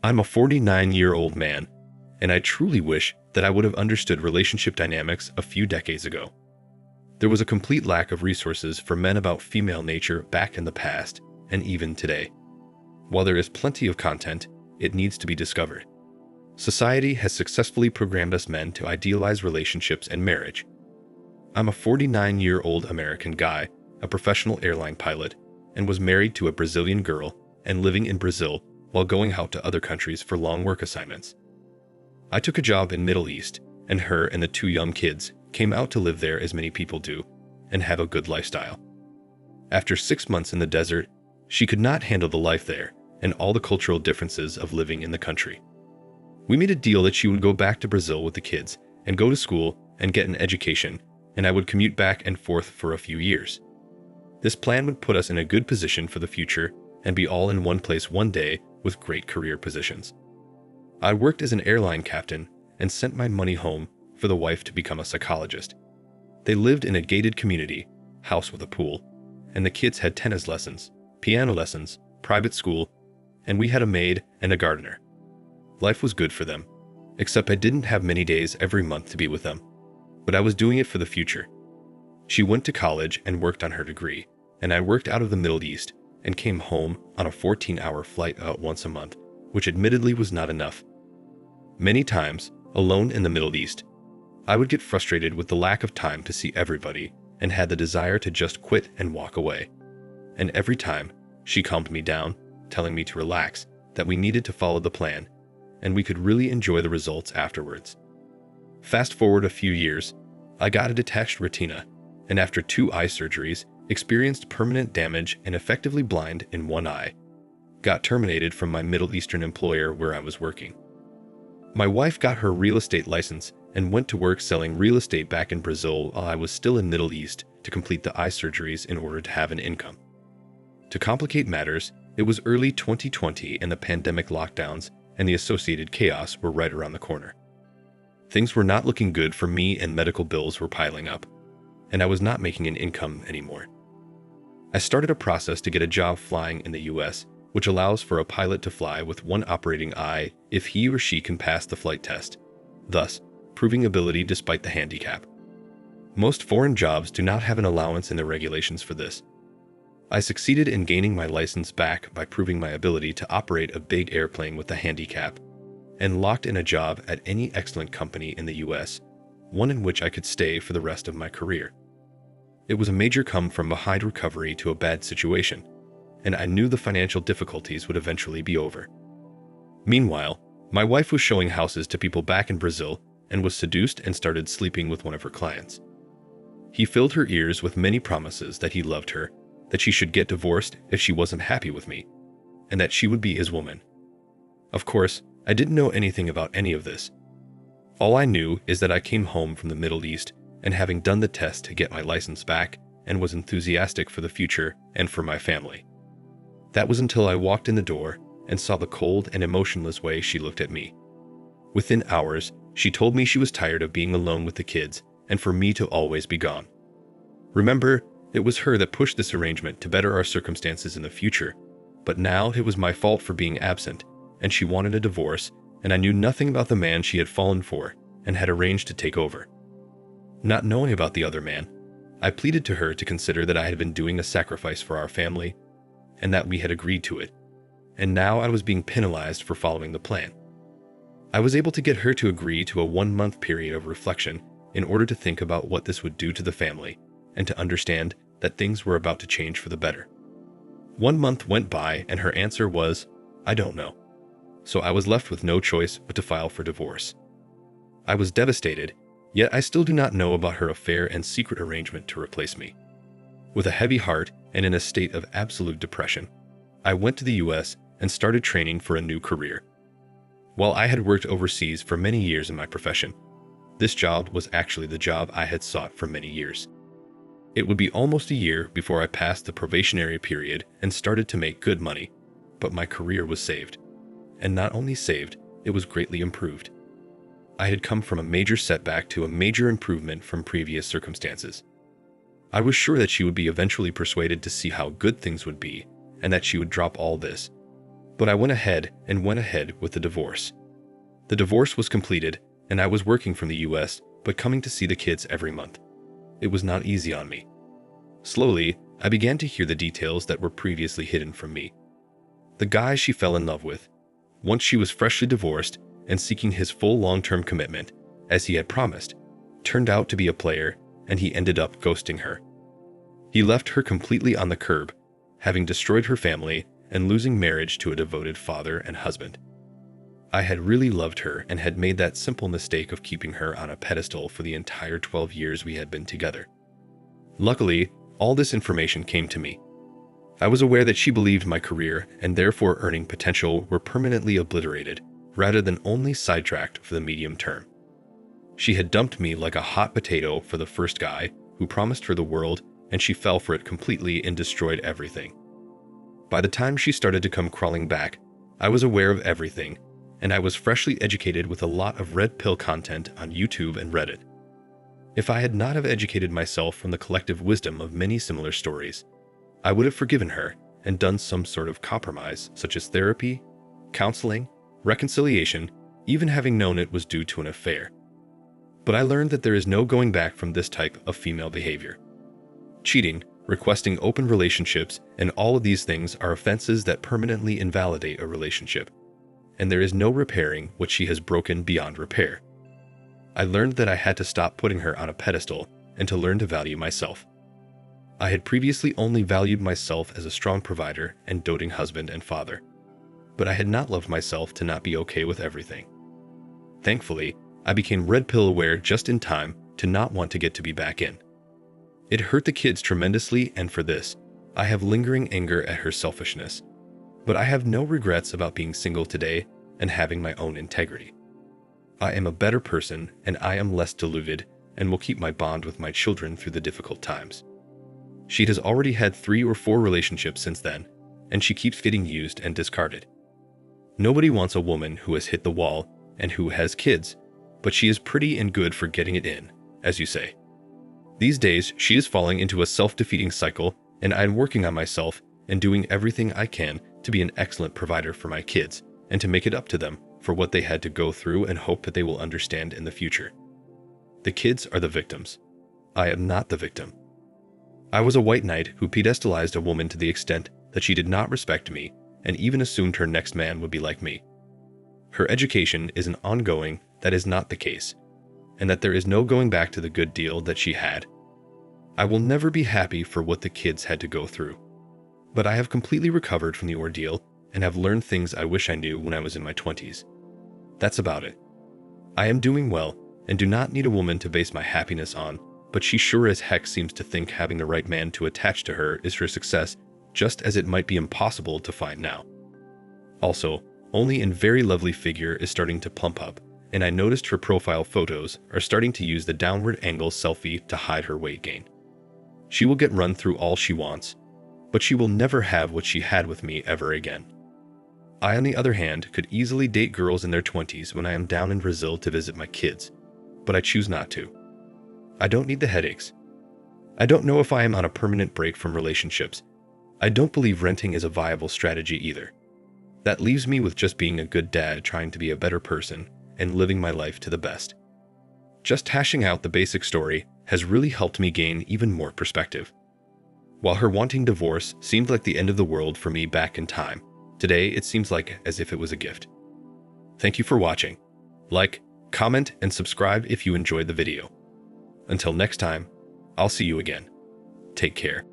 I'm a 49-year-old man, and I truly wish that I would have understood relationship dynamics a few decades ago. There was a complete lack of resources for men about female nature back in the past, and even today. While there is plenty of content, it needs to be discovered. Society has successfully programmed us men to idealize relationships and marriage. I'm a 49-year-old American guy, a professional airline pilot, and was married to a Brazilian girl and living in Brazil while going out to other countries for long work assignments. I took a job in Middle East, and her and the 2 young kids came out to live there as many people do, and have a good lifestyle. After 6 months in the desert, she could not handle the life there and all the cultural differences of living in the country. We made a deal that she would go back to Brazil with the kids and go to school and get an education, and I would commute back and forth for a few years. This plan would put us in a good position for the future and be all in one place one day with great career positions. I worked as an airline captain and sent my money home for the wife to become a psychologist. They lived in a gated community, house with a pool, and the kids had tennis lessons, piano lessons, private school, and we had a maid and a gardener. Life was good for them, except I didn't have many days every month to be with them. But I was doing it for the future. She went to college and worked on her degree, and I worked out of the Middle East and came home on a 14-hour flight out once a month, which admittedly was not enough. Many times, alone in the Middle East, I would get frustrated with the lack of time to see everybody and had the desire to just quit and walk away. And every time, she calmed me down, telling me to relax, that we needed to follow the plan, and we could really enjoy the results afterwards. Fast forward a few years, I got a detached retina, and after 2 eye surgeries, experienced permanent damage and effectively blind in one eye. Got terminated from my Middle Eastern employer where I was working. My wife got her real estate license and went to work selling real estate back in Brazil while I was still in Middle East to complete the eye surgeries in order to have an income. To complicate matters, it was early 2020 and the pandemic lockdowns and the associated chaos were right around the corner. Things were not looking good for me and medical bills were piling up, and I was not making an income anymore. I started a process to get a job flying in the US, which allows for a pilot to fly with one operating eye if he or she can pass the flight test, thus proving ability despite the handicap. Most foreign jobs do not have an allowance in the regulations for this. I succeeded in gaining my license back by proving my ability to operate a big airplane with a handicap, and locked in a job at any excellent company in the US, one in which I could stay for the rest of my career. It was a major come from behind recovery to a bad situation, and I knew the financial difficulties would eventually be over. Meanwhile, my wife was showing houses to people back in Brazil and was seduced and started sleeping with one of her clients. He filled her ears with many promises that he loved her, that she should get divorced if she wasn't happy with me, and that she would be his woman. Of course, I didn't know anything about any of this. All I knew is that I came home from the Middle East and having done the test to get my license back and was enthusiastic for the future and for my family. That was until I walked in the door and saw the cold and emotionless way she looked at me. Within hours, she told me she was tired of being alone with the kids and for me to always be gone. Remember, it was her that pushed this arrangement to better our circumstances in the future, but now it was my fault for being absent, and she wanted a divorce, and I knew nothing about the man she had fallen for and had arranged to take over. Not knowing about the other man, I pleaded to her to consider that I had been doing a sacrifice for our family and that we had agreed to it, and now I was being penalized for following the plan. I was able to get her to agree to a 1-month period of reflection in order to think about what this would do to the family and to understand that things were about to change for the better. 1 month went by and her answer was, "I don't know." So I was left with no choice but to file for divorce. I was devastated, yet I still do not know about her affair and secret arrangement to replace me. With a heavy heart and in a state of absolute depression, I went to the US and started training for a new career. While I had worked overseas for many years in my profession, this job was actually the job I had sought for many years. It would be almost a year before I passed the probationary period and started to make good money, but my career was saved. And not only saved, it was greatly improved. I had come from a major setback to a major improvement from previous circumstances. I was sure that she would be eventually persuaded to see how good things would be and that she would drop all this. But I went ahead with the divorce. The divorce was completed, and I was working from the US, but coming to see the kids every month. It was not easy on me. Slowly, I began to hear the details that were previously hidden from me. The guy she fell in love with, once she was freshly divorced and seeking his full long-term commitment, as he had promised, turned out to be a player, and he ended up ghosting her. He left her completely on the curb, having destroyed her family and losing marriage to a devoted father and husband. I had really loved her and had made that simple mistake of keeping her on a pedestal for the entire 12 years we had been together. Luckily, all this information came to me. I was aware that she believed my career and therefore earning potential were permanently obliterated, rather than only sidetracked for the medium term. She had dumped me like a hot potato for the first guy who promised her the world, and she fell for it completely and destroyed everything. By the time she started to come crawling back, I was aware of everything, and I was freshly educated with a lot of red pill content on YouTube and Reddit. If I had not have educated myself from the collective wisdom of many similar stories, I would have forgiven her and done some sort of compromise, such as therapy, counseling, reconciliation, even having known it was due to an affair. But I learned that there is no going back from this type of female behavior. Cheating, requesting open relationships, and all of these things are offenses that permanently invalidate a relationship, and there is no repairing what she has broken beyond repair. I learned that I had to stop putting her on a pedestal and to learn to value myself. I had previously only valued myself as a strong provider and doting husband and father, but I had not loved myself to not be okay with everything. Thankfully, I became red pill aware just in time to not want to get to be back in. It hurt the kids tremendously, and for this, I have lingering anger at her selfishness. But I have no regrets about being single today and having my own integrity. I am a better person, and I am less deluded and will keep my bond with my children through the difficult times. She has already had 3 or 4 relationships since then, and she keeps getting used and discarded. Nobody wants a woman who has hit the wall and who has kids, but she is pretty and good for getting it in, as you say. These days, she is falling into a self-defeating cycle, and I am working on myself and doing everything I can to be an excellent provider for my kids and to make it up to them for what they had to go through and hope that they will understand in the future. The kids are the victims. I am not the victim. I was a white knight who pedestalized a woman to the extent that she did not respect me and even assumed her next man would be like me. Her education is an ongoing that is not the case, and that there is no going back to the good deal that she had. I will never be happy for what the kids had to go through, but I have completely recovered from the ordeal and have learned things I wish I knew when I was in my 20s. That's about it. I am doing well and do not need a woman to base my happiness on, but she sure as heck seems to think having the right man to attach to her is her success, just as it might be impossible to find now. Also, only in very lovely figure is starting to plump up, and I noticed her profile photos are starting to use the downward angle selfie to hide her weight gain. She will get run through all she wants, but she will never have what she had with me ever again. I, on the other hand, could easily date girls in their 20s when I am down in Brazil to visit my kids, but I choose not to. I don't need the headaches. I don't know if I am on a permanent break from relationships. I don't believe renting is a viable strategy either. That leaves me with just being a good dad, trying to be a better person and living my life to the best. Just hashing out the basic story has really helped me gain even more perspective. While her wanting divorce seemed like the end of the world for me back in time, today it seems like as if it was a gift. Thank you for watching. Like, comment, and subscribe if you enjoyed the video. Until next time, I'll see you again. Take care.